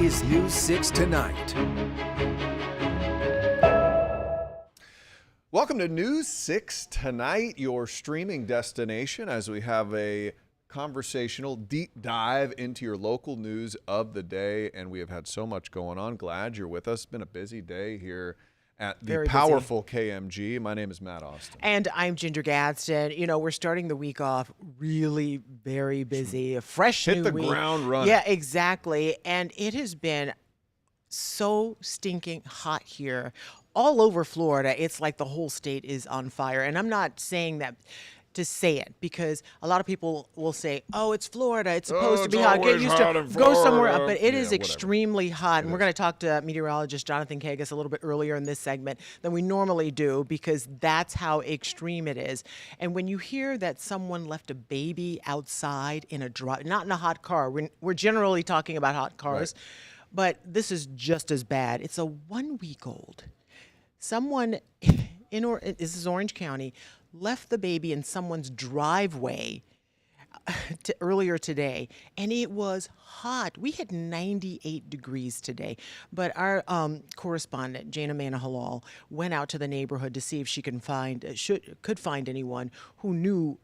is News 6 Tonight. Welcome to News 6 Tonight, your streaming destination, as we have a conversational deep dive into your local news of the day. And we have had so much going on. Glad you're with us. It's been a busy day here at the Very powerful KMG. My name is Matt Austin. And I'm Ginger Gadsden. You know, we're starting the week off really very busy. A fresh Hit new the week. ground running. Yeah, exactly. And it has been so stinking hot here. All over Florida, it's like the whole state is on fire. And I'm not saying that to say it, because a lot of people will say, oh, it's Florida, it's supposed to be hot, get used to go somewhere up. But it is extremely hot. And we're going to talk to meteorologist Jonathan Kagas a little bit earlier in this segment than we normally do, because that's how extreme it is. And when you hear that someone left a baby outside in a not in a hot car, we're generally talking about hot cars, but this is just as bad. It's a 1-week-old. Someone this is Orange County, left the baby in someone's driveway earlier today, and it was hot. We had 98 degrees today, but our correspondent, Jana Manahalal, went out to the neighborhood to see if she could find anyone who knew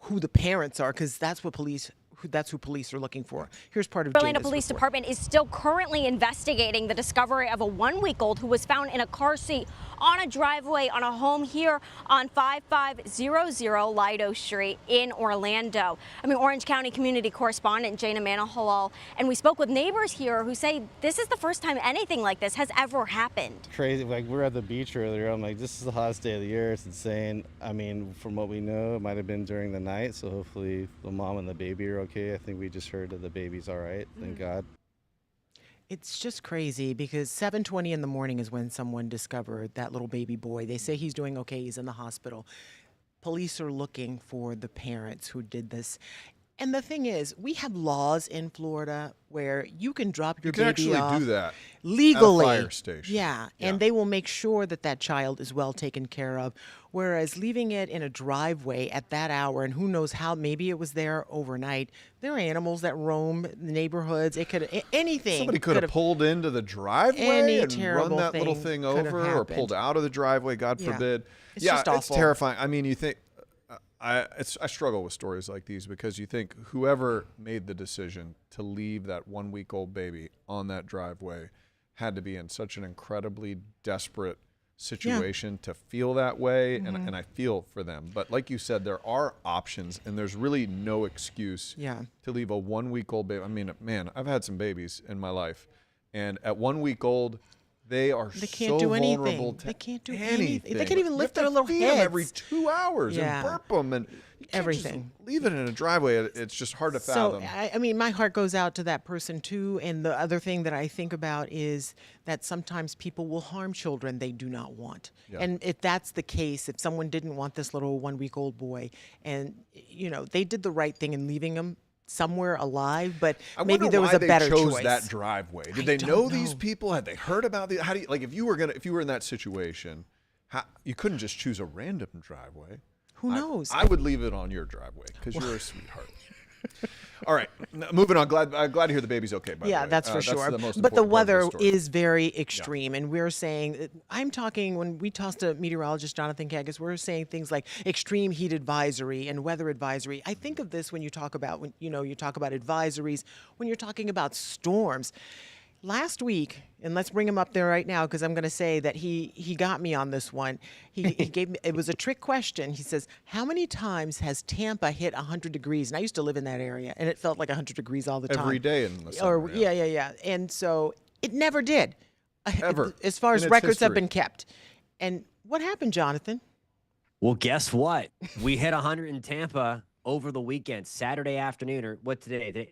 who the parents are, because that's who police are looking for. Here's part of Orlando Jana's Police report. Department is still currently investigating the discovery of a 1-week-old who was found in a car seat on a driveway on a home here on 5500 Lido Street in Orlando. Orange County community correspondent Jana Manahalal, and we spoke with neighbors here who say this is the first time anything like this has ever happened. Crazy. Like, we were at the beach earlier. I'm like, this is the hottest day of the year. It's insane. From what we know, it might have been during the night, so hopefully the mom and the baby are okay. I think we just heard that the baby's all right. Thank God. It's just crazy, because 7:20 in the morning is when someone discovered that little baby boy. They say he's doing okay. He's in the hospital. Police are looking for the parents who did this. And the thing is, we have laws in Florida where you can drop your baby off. You can actually do that legally. at a fire station. Yeah, and they will make sure that that child is well taken care of. Whereas leaving it in a driveway at that hour, and who knows how, maybe it was there overnight. There are animals that roam the neighborhoods. It could anything. Somebody could have pulled into the driveway and run that little thing over, or pulled out of the driveway, God forbid. It's just awful. It's terrifying. You think, I struggle with stories like these, because you think whoever made the decision to leave that 1-week-old baby on that driveway had to be in such an incredibly desperate situation to feel that way, and I feel for them. But like you said, there are options, and there's really no excuse to leave a 1-week-old baby. Man, I've had some babies in my life, and at 1 week old, they can't do vulnerable anything. to They can't do anything. anything. They can't even lift their little feed heads. them every 2 hours and burp them, and you can't everything. Just leave it in a driveway. It's just hard to fathom. So, my heart goes out to that person too. And the other thing that I think about is that sometimes people will harm children they do not want. Yeah. And if that's the case, if someone didn't want this little 1-week-old boy, and they did the right thing in leaving him somewhere alive, but maybe there was a better choice. They chose that driveway. Did they know these people? Had they heard about these? How do you, if you were in that situation, you couldn't just choose a random driveway. Who knows? I would leave it on your driveway, because you're a sweetheart. All right, moving on. Glad to hear the baby's okay. By the way. That's for sure. But the weather is very extreme, and we're saying, I'm talking, when we talked to meteorologist Jonathan Kagas, we're saying things like extreme heat advisory and weather advisory. I think of this when you talk about advisories, when you're talking about storms. Last week, and let's bring him up there right now, because I'm going to say that he got me on this one. He gave me, it was a trick question. He says, how many times has Tampa hit 100 degrees? And I used to live in that area, and it felt like 100 degrees all the time. Every day in the summer. Yeah. And so it never did. Ever. As far as records have been kept. And what happened, Jonathan? Well, guess what? We hit 100 in Tampa over the weekend, Saturday afternoon, or what today?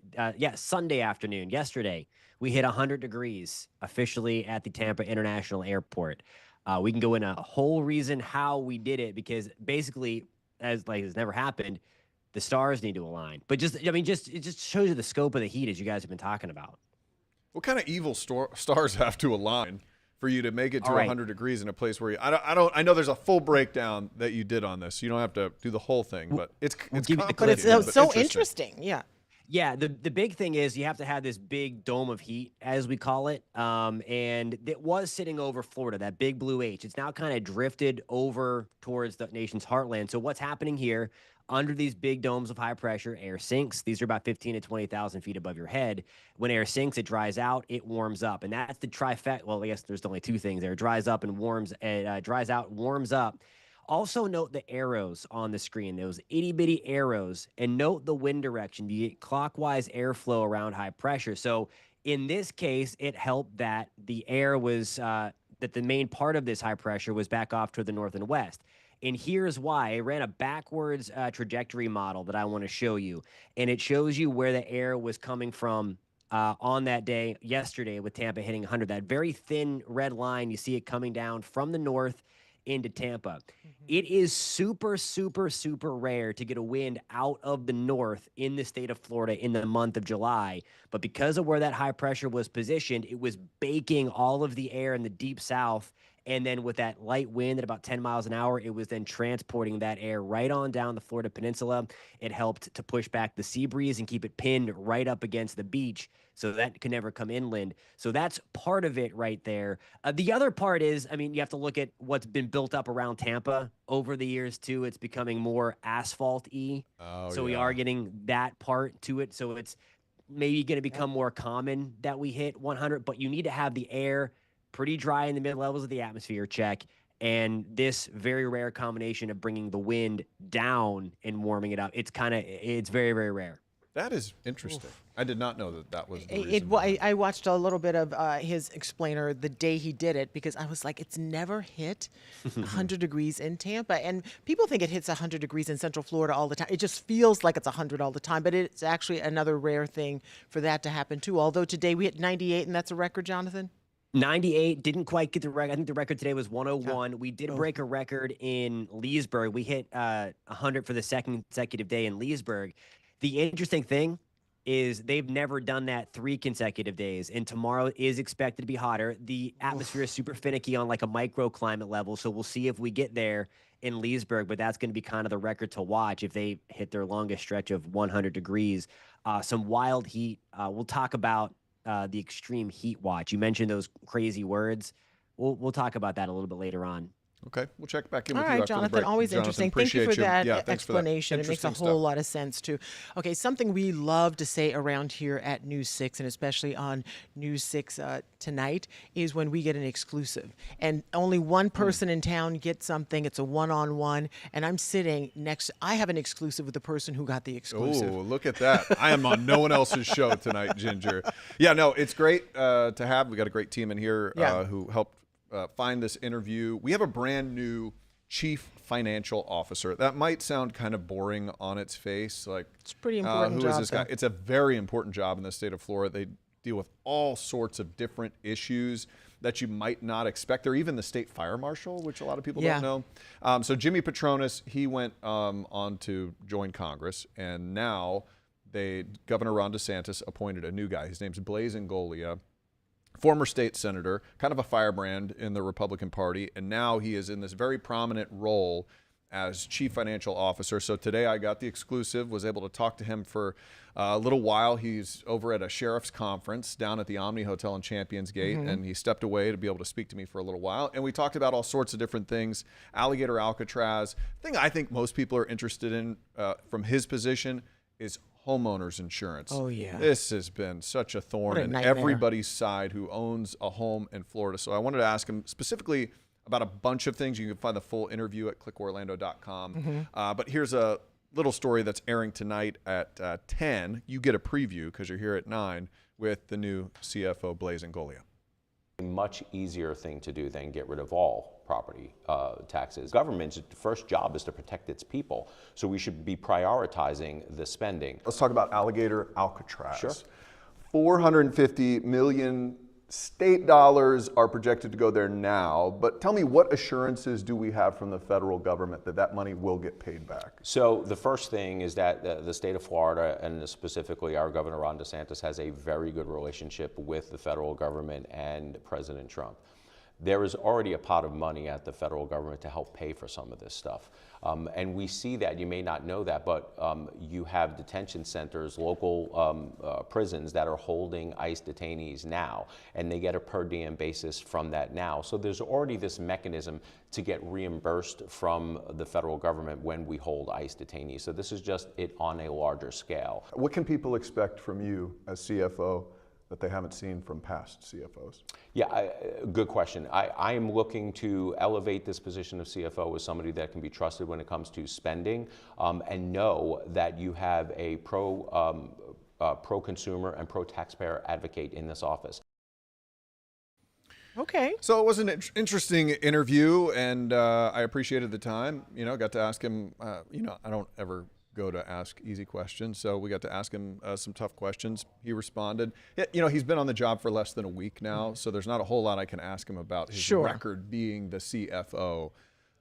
Sunday afternoon, yesterday. We hit 100 degrees officially at the Tampa International Airport. We can go in a whole reason how we did it, because basically, as has never happened, the stars need to align. But it just shows you the scope of the heat, as you guys have been talking about. What kind of evil stars have to align for you to make it to 100 degrees in a place where I know there's a full breakdown that you did on this. You don't have to do the whole thing, but it's so interesting. Yeah. Yeah, the big thing is you have to have this big dome of heat, as we call it, and it was sitting over Florida, that big blue H. It's now kind of drifted over towards the nation's heartland. So what's happening here under these big domes of high pressure, air sinks. These are about 15 to 20,000 feet above your head. When air sinks, it dries out, it warms up, and that's the trifecta. Well, I guess there's only two things there: it dries up and warms. Dries out, warms up. Also note the arrows on the screen, those itty bitty arrows, and note the wind direction. You get clockwise airflow around high pressure. So in this case, it helped that the air was, that the main part of this high pressure was back off to the north and west. And here's why. I ran a backwards trajectory model that I want to show you. And it shows you where the air was coming from on that day, yesterday, with Tampa hitting 100. That very thin red line, you see it coming down from the north into Tampa. It is super, super, super rare to get a wind out of the north in the state of Florida in the month of July. But because of where that high pressure was positioned, it was baking all of the air in the deep south. And then with that light wind at about 10 miles an hour, it was then transporting that air right on down the Florida peninsula. It helped to push back the sea breeze and keep it pinned right up against the beach, so that could never come inland. So that's part of it right there. The other part is, I mean, you have to look at what's been built up around Tampa over the years, too. It's becoming more asphalt-y. So we are getting that part to it. So it's maybe going to become more common that we hit 100, but you need to have the air pretty dry in the mid levels of the atmosphere, check, and this very rare combination of bringing the wind down and warming it up. It's very, very rare. That is interesting. I did not know that was the It, reason. I watched a little bit of his explainer the day he did it, because I was like, it's never hit 100 degrees in Tampa. And people think it hits 100 degrees in Central Florida all the time. It just feels like it's 100 all the time, but it's actually another rare thing for that to happen too. Although today we hit 98, and that's a record, Jonathan? 98, didn't quite get the record. I think the record today was 101. We did break a record in Leesburg. We hit 100 for the second consecutive day in Leesburg. The interesting thing is they've never done that 3 consecutive days, and tomorrow is expected to be hotter. The atmosphere is super finicky on like a microclimate level, so we'll see if we get there in Leesburg, but that's going to be kind of the record to watch if they hit their longest stretch of 100 degrees. Some wild heat. We'll talk about the extreme heat watch. You mentioned those crazy words. We'll talk about that a little bit later on. Okay, we'll check back in with All you right, after the Jonathan, break. always interesting. Thank you for appreciate that Yeah, thanks for that. explanation. It makes a Interesting whole stuff. lot of sense, too. Okay, something we love to say around here at News 6, and especially on News 6 tonight, is when we get an exclusive. And only one person in town gets something. It's a one-on-one, and I'm sitting next. I have an exclusive with the person who got the exclusive. Oh, look at that. I am on no one else's show tonight, Ginger. Yeah, no, it's great to have. We got a great team in here who helped find this interview. We have a brand new Chief Financial Officer. That might sound kind of boring on its face. Like, It's a pretty important who job, is this guy? though. It's a very important job in the state of Florida. They deal with all sorts of different issues that you might not expect. They're even the state fire marshal, which a lot of people don't know. So Jimmy Petronas, he went on to join Congress, and now Governor Ron DeSantis appointed a new guy. His name's Blaise Ngolia, former state senator, kind of a firebrand in the Republican Party, and now he is in this very prominent role as Chief Financial Officer. So today I got the exclusive, was able to talk to him for a little while. He's over at a sheriff's conference down at the Omni Hotel in Champions Gate, and he stepped away to be able to speak to me for a little while. And we talked about all sorts of different things, alligator Alcatraz. The thing I think most people are interested in from his position is homeowners insurance. Oh, yeah. This has been such a thorn What a in nightmare. everybody's side who owns a home in Florida. So I wanted to ask him specifically about a bunch of things. You can find the full interview at clickorlando.com. But here's a little story that's airing tonight at 10. You get a preview because you're here at 9 with the new CFO, Blaise Ngolia. A much easier thing to do than get rid of all property taxes. Government's first job is to protect its people, so we should be prioritizing the spending. Let's talk about alligator Alcatraz. Sure. 450 million state dollars are projected to go there now, but tell me, what assurances do we have from the federal government that that money will get paid back? So the first thing is that the state of Florida, and specifically our Governor Ron DeSantis, has a very good relationship with the federal government and President Trump. there is already a pot of money at the federal government to help pay for some of this stuff. And we see that, you may not know that, but you have detention centers, local prisons that are holding ICE detainees now, and they get a per diem basis from that now. So there's already this mechanism to get reimbursed from the federal government when we hold ICE detainees. So this is just it on a larger scale. What can people expect from you as CFO that they haven't seen from past CFOs? Yeah, good question. I am looking to elevate this position of CFO as somebody that can be trusted when it comes to spending, and know that you have a pro-consumer and pro-taxpayer advocate in this office. Okay. So it was an interesting interview, and I appreciated the time. Got to ask him, I don't ever go to ask easy questions, so we got to ask him some tough questions. He responded. He's been on the job for less than a week now, so there's not a whole lot I can ask him about his record being the CFO.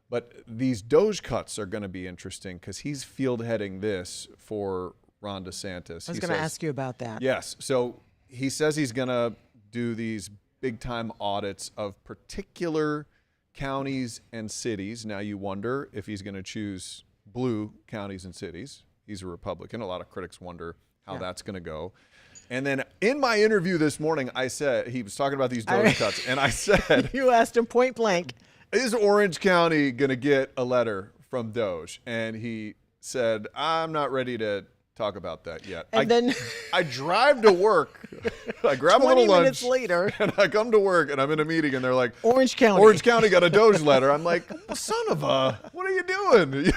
But these DOGE cuts are going to be interesting because he's field heading this for Ron DeSantis. I was going to ask you about that. Yes. So he says he's going to do these big-time audits of particular counties and cities. Now you wonder if he's going to choose blue counties and cities. He's a Republican. A lot of critics wonder how that's going to go. And then in my interview this morning, I said, he was talking about these DOGE cuts, and I said, you asked him point blank, is Orange County going to get a letter from DOGE? And he said, I'm not ready to talk about that yet. And then I drive to work. I grab a 20 little lunch minutes later, and I come to work and I'm in a meeting and they're like, Orange County. Orange County got a DOGE letter. I'm like, son of a, what are you doing?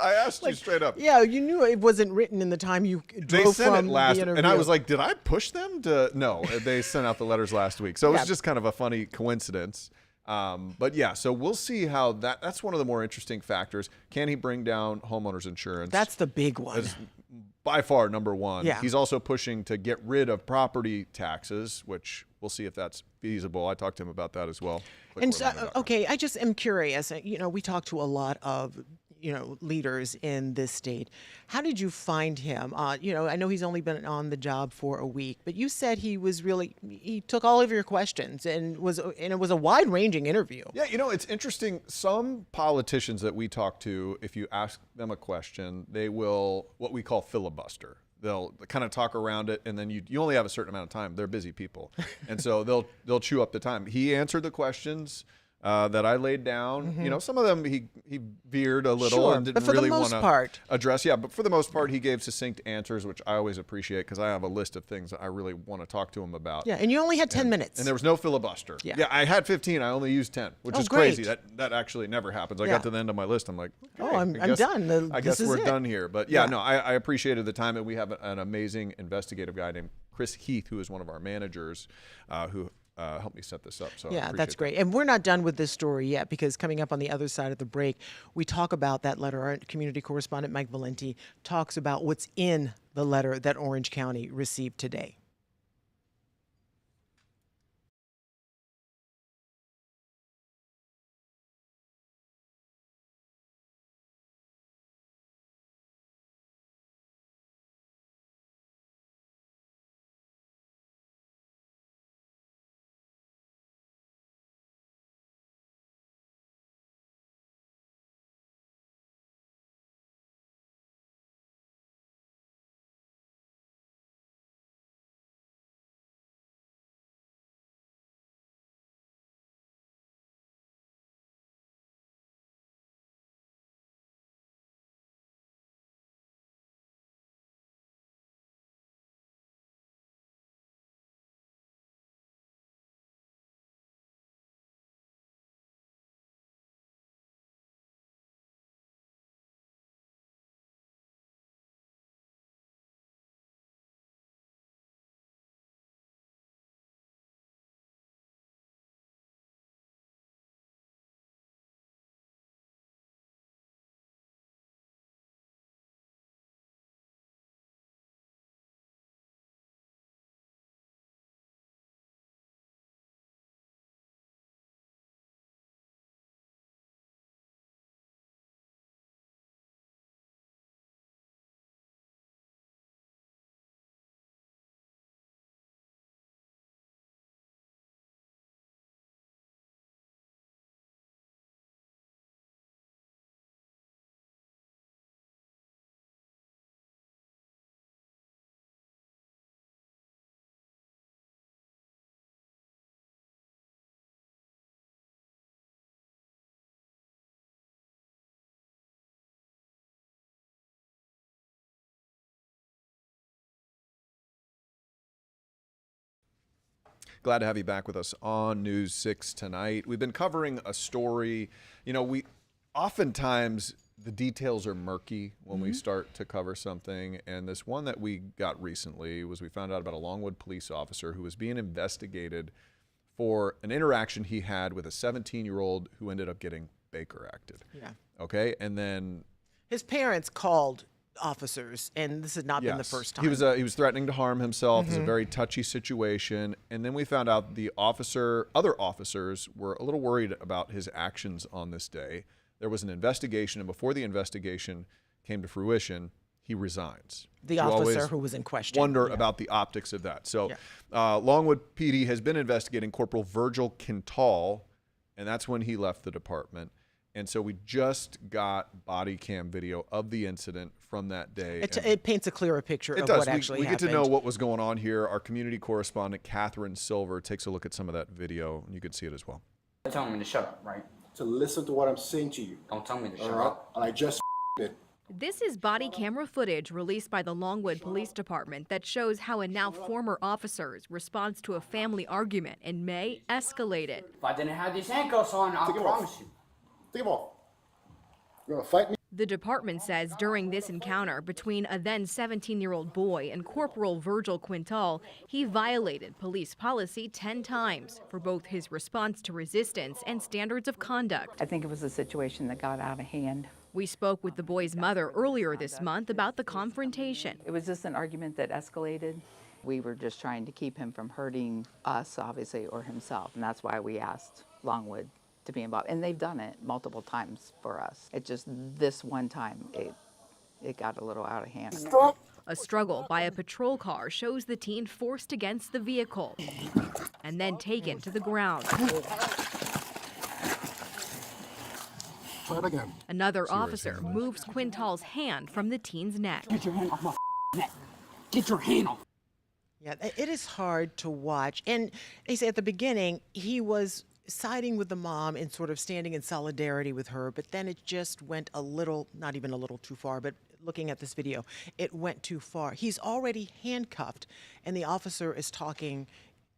I asked you straight up. Yeah, you knew it wasn't written in the time you drove They sent from it last, the interview. and I was like, did I push them to? No, they sent out the letters last week. So it was just kind of a funny coincidence. But yeah, so we'll see how that's one of the more interesting factors. Can he bring down homeowners insurance? That's the big one. That's by far number one. Yeah. He's also pushing to get rid of property taxes, which we'll see if that's feasible. I talked to him about that as well. And so, okay, I just am curious. We talk to a lot of leaders in this state. How did you find him? I know he's only been on the job for a week, but you said he took all of your questions and it was a wide-ranging interview. Yeah, it's interesting. Some politicians that we talk to, if you ask them a question, they will what we call filibuster. They'll kind of talk around it, and then you only have a certain amount of time. They're busy people, and so they'll chew up the time. He answered the questions that I laid down. Mm-hmm. Some of them he veered a little and didn't really want to address. Yeah, but for the most part, he gave succinct answers, which I always appreciate because I have a list of things that I really want to talk to him about. Yeah, and you only had 10 minutes. And there was no filibuster. Yeah. I had 15. I only used 10, which is great. crazy. That actually never happens. I got to the end of my list. I'm like, okay, I'm done. I guess we're done here. But I appreciated the time, and we have an amazing investigative guy named Chris Heath, who is one of our managers, who helped me set this up. So yeah, that's great. And we're not done with this story yet, because coming up on the other side of the break, we talk about that letter. Our community correspondent, Mike Valenti, talks about what's in the letter that Orange County received today. Glad to have you back with us on News 6 tonight. We've been covering a story. You know, we oftentimes the details are murky when we start to cover something. And this one that we got recently was we found out about a Longwood police officer who was being investigated for an interaction he had with a 17-year-old who ended up getting Baker acted. Yeah. Okay. And then His parents called officers, and this had not been the first time. He was threatening to harm himself. It was a very touchy situation. And then we found out other officers were a little worried about his actions on this day. There was an investigation, and before the investigation came to fruition, he resigns. The You officer always who was in question. wonder about the optics of that. So Longwood PD has been investigating Corporal Virgil Quintal, and that's when he left the department. And so we just got body cam video of the incident from that day. It paints a clearer picture of what actually we happened. get to know what was going on here. Our community correspondent, Catherine Silver, takes a look at some of that video, and you can see it as well. You're telling me to shut up, right? To listen to what I'm saying to you. Don't tell me to shut All right? up. And I just it. This is body camera footage released by the Longwood Police Department that shows how a now former officer's response to a family argument in May escalated. If I didn't have these handcuffs on, I Take 'em promise off. you. Take him off. You want to fight me? The department says during this encounter between a then 17-year-old boy and Corporal Virgil Quintal, he violated police policy 10 times for both his response to resistance and standards of conduct. I think it was a situation that got out of hand. We spoke with the boy's mother earlier this month about the confrontation. It was just an argument that escalated. We were just trying to keep him from hurting us, obviously, or himself, and that's why we asked Longwood to be involved. And they've done it multiple times for us. It just, this one time, it got a little out of hand. Stop. A struggle by a patrol car shows the teen forced against the vehicle and then taken to the ground. Try it again. Another officer moves Quintal's hand from the teen's neck. Get your hand off my neck. Get your hand off. Yeah, it is hard to watch. And they say at the beginning, he was siding with the mom and sort of standing in solidarity with her, but then it just went a little, not even a little too far, but looking at this video, it went too far. He's already handcuffed, and the officer is talking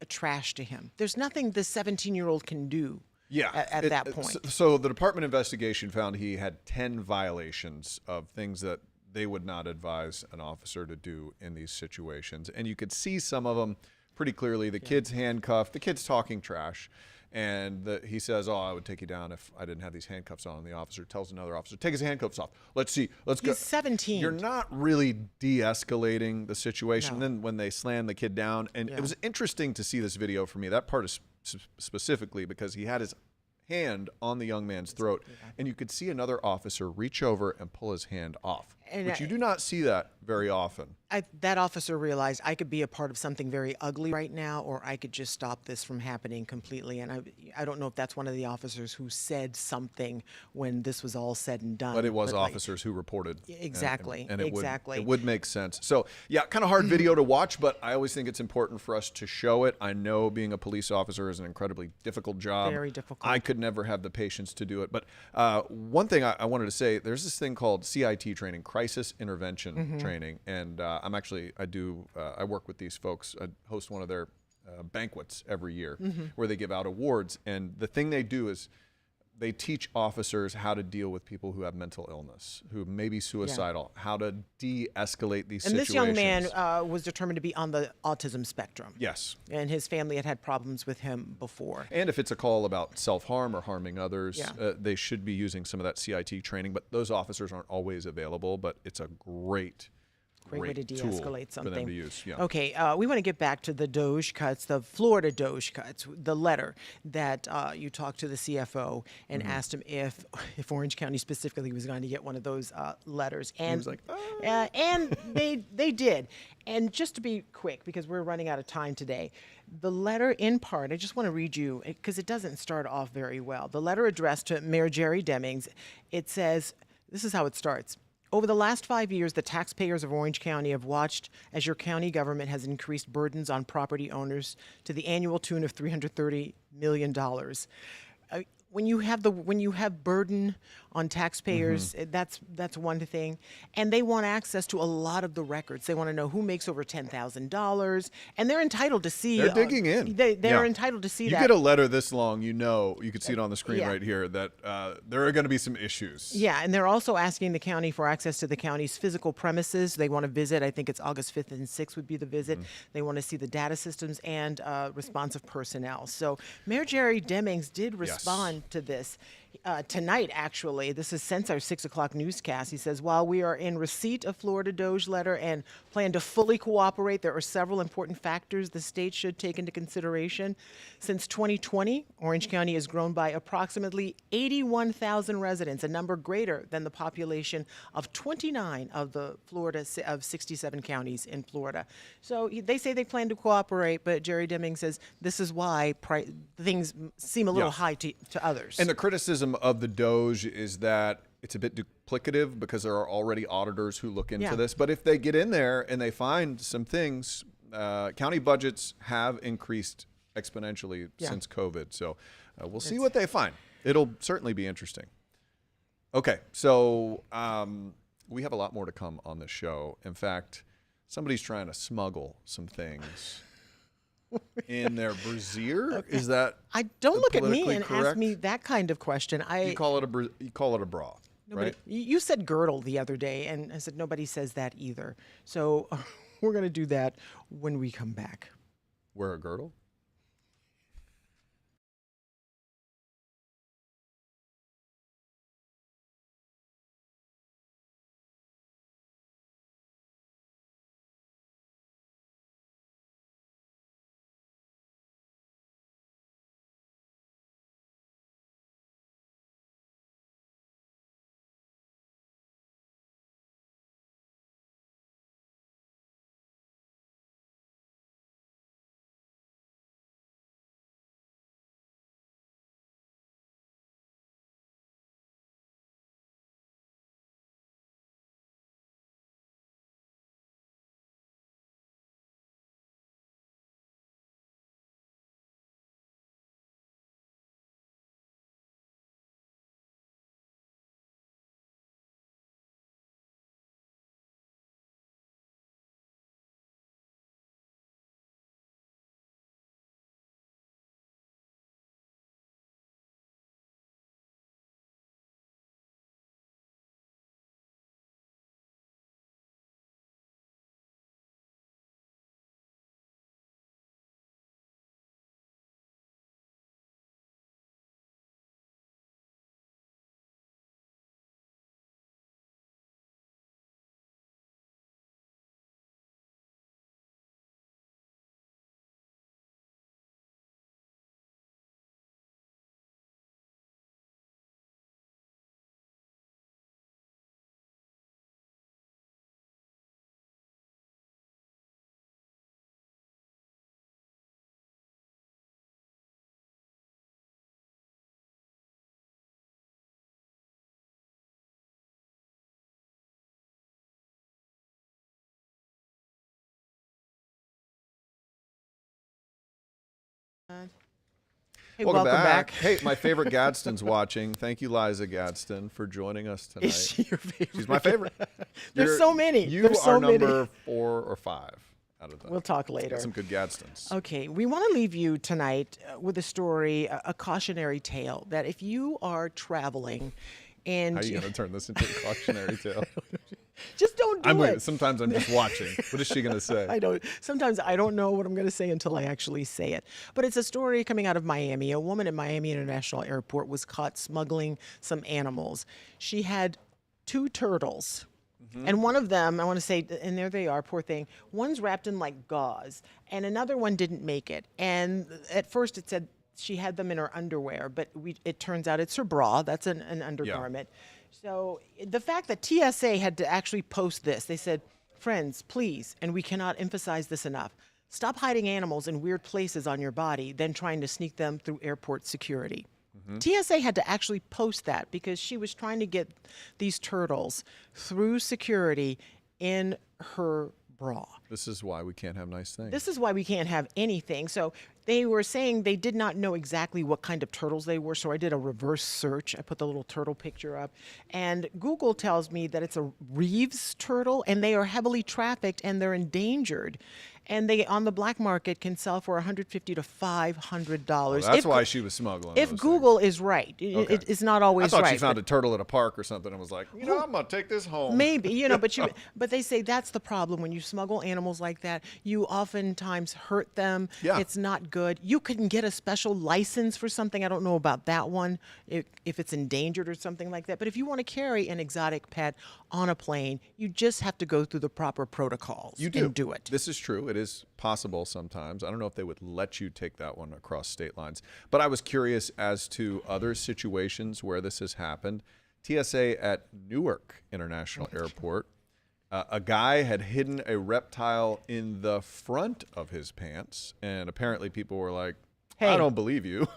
trash to him. There's nothing the 17-year-old can do at that point. So the department investigation found he had 10 violations of things that they would not advise an officer to do in these situations. And you could see some of them pretty clearly. The kid's handcuffed, the kid's talking trash. And he says, "Oh, I would take you down if I didn't have these handcuffs on." And the officer tells another officer, "Take his handcuffs off. Let's see. Let's go." He's 17. You're not really de-escalating the situation. No. Then when they slam the kid down, and it was interesting to see this video for me. That part is specifically because he had his hand on the young man's throat, and you could see another officer reach over and pull his hand off. But you do not see that very often. That officer realized I could be a part of something very ugly right now, or I could just stop this from happening completely. And I don't know if that's one of the officers who said something when this was all said and done. But it was officers who reported. Exactly. And it exactly. It would make sense. So, yeah, kind of hard video to watch, but I always think it's important for us to show it. I know being a police officer is an incredibly difficult job. Very difficult. I could never have the patience to do it. But one thing I wanted to say, there's this thing called CIT training, crisis intervention training. And I work with these folks. I host one of their banquets every year where they give out awards. And the thing they do is they teach officers how to deal with people who have mental illness, who may be suicidal, how to de-escalate these And situations. this young man was determined to be on the autism spectrum. Yes. And his family had problems with him before. And if it's a call about self-harm or harming others, Yeah. they should be using some of that CIT training. But those officers aren't always available, but it's a great way to tool de-escalate something. for them to use. Yeah. Okay, we want to get back to the Doge cuts, the Florida Doge cuts, the letter that you talked to the CFO and asked him if Orange County specifically was going to get one of those letters. And He was like, and they did. And just to be quick, because we're running out of time today, the letter in part, I just want to read you, because it doesn't start off very well. The letter addressed to Mayor Jerry Demings, it says, this is how it starts. Over the last 5 years, the taxpayers of Orange County have watched as your county government has increased burdens on property owners to the annual tune of $330 million. when you have burden on taxpayers, that's one thing, and they want access to a lot of the records. They want to know who makes over $10,000, and they're entitled to see. They're digging in. They're entitled to see you that. get a letter this long, you can see it on the screen Yeah. right here, that there are going to be some issues. Yeah, and they're also asking the county for access to the county's physical premises. They want to visit. I think it's August 5th and 6th would be the visit. They want to see the data systems and responsive personnel. So Mayor Jerry Demings did respond to this tonight, actually. This is since our 6 o'clock newscast. He says, while we are in receipt of Florida DOJ letter and plan to fully cooperate, there are several important factors the state should take into consideration. Since 2020, Orange County has grown by approximately 81,000 residents, a number greater than the population of 29 of the Florida of 67 counties in Florida. So they say they plan to cooperate, but Jerry Deming says this is why things seem a little high to others. And the criticism of the DOJ is that it's a bit duplicative because there are already auditors who look into this. But if they get in there and they find some things, county budgets have increased exponentially since COVID. So we'll see what they find. It'll certainly be interesting. Okay, so we have a lot more to come on the show. In fact, somebody's trying to smuggle some things in their brassiere. Is that don't look at me politically and correct? ask me that kind of question. You call it a bra, right? You said girdle the other day, and I said nobody says that either. So we're going to do that when we come back. Wear a girdle? Hey, welcome back. Hey, my favorite Gadsden's watching. Thank you, Liza Gadsden, for joining us tonight. Is she your favorite? She's my favorite. There's so many. You There's so are many. number 4 or 5 out of that. We'll talk later. Got some good Gadsden's. Okay, we want to leave you tonight with a story, a cautionary tale that if you are traveling and How are you going to turn this into a cautionary tale? just don't do it. Sometimes I'm just watching. What is she going to say? Sometimes I don't know what I'm going to say until I actually say it. But it's a story coming out of Miami. A woman at Miami International Airport was caught smuggling some animals. She had 2 turtles. And one of them, I want to say, and there they are, poor thing. One's wrapped in like gauze, and another one didn't make it. And at first it said she had them in her underwear, but it turns out it's her bra. That's an undergarment. So the fact that TSA had to actually post this, they said, friends, please, and we cannot emphasize this enough, stop hiding animals in weird places on your body, then trying to sneak them through airport security. TSA had to actually post that because she was trying to get these turtles through security in her bra. This is why we can't have nice things. This is why we can't have anything. So they were saying they did not know exactly what kind of turtles they were, so I did a reverse search. I put the little turtle picture up, and Google tells me that it's a Reeves turtle, and they are heavily trafficked and they're endangered. And they, on the black market, can sell for $150 to $500. That's why she was smuggling. If those Google is right, Okay. it's not always I thought right. she found but- a turtle at a park or something and was like, I'm gonna take this home. Maybe, but they say that's the problem. When you smuggle animals like that, you oftentimes hurt them. Yeah. It's not good. You can get a special license for something. I don't know about that one, if it's endangered or something like that. But if you want to carry an exotic pet on a plane, you just have to go through the proper protocols and do it. This is true. It is possible sometimes. I don't know if they would let you take that one across state lines. But I was curious as to other situations where this has happened. TSA at Newark International Airport, a guy had hidden a reptile in the front of his pants, and apparently people were like, I don't believe you.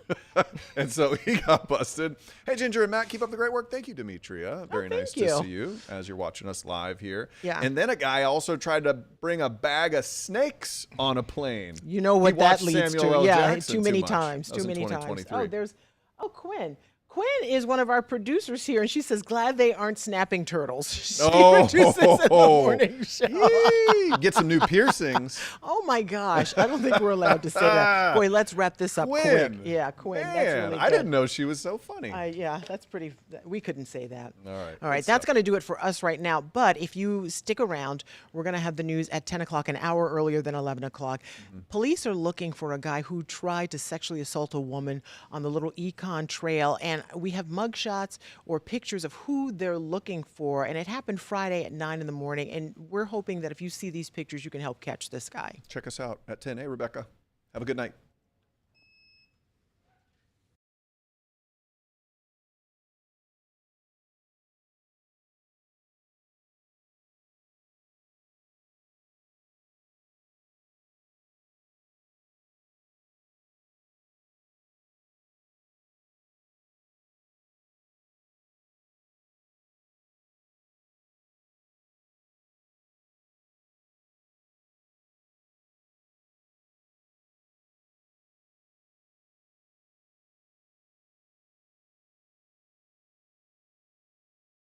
And so he got busted. Hey, Ginger and Matt, keep up the great work. Thank you, Demetria. Very nice to see you as you're watching us live here. Yeah. And then a guy also tried to bring a bag of snakes on a plane. You know what He that watched leads Samuel to? L. Yeah, Jackson too many much. times. That was Too in many times. 2023. Quinn. Quinn is one of our producers here, and she says, glad they aren't snapping turtles. She Oh, produces in the morning show. Yee. Get some new piercings. Oh my gosh, I don't think we're allowed to say that. Boy, let's wrap this up quick. Quinn. Yeah, Quinn. Man, That's really I good. didn't know she was so funny. Yeah, that's pretty. We couldn't say that. All right, All right. good That's stuff. going to do it for us right now. But if you stick around, we're going to have the news at 10 o'clock, an hour earlier than 11 o'clock. Police are looking for a guy who tried to sexually assault a woman on the Little Econ Trail. And we have mugshots or pictures of who they're looking for. And it happened Friday at 9 in the morning. And we're hoping that if you see these pictures, you can help catch this guy. Check us out at 10. Hey, Rebecca. Have a good night.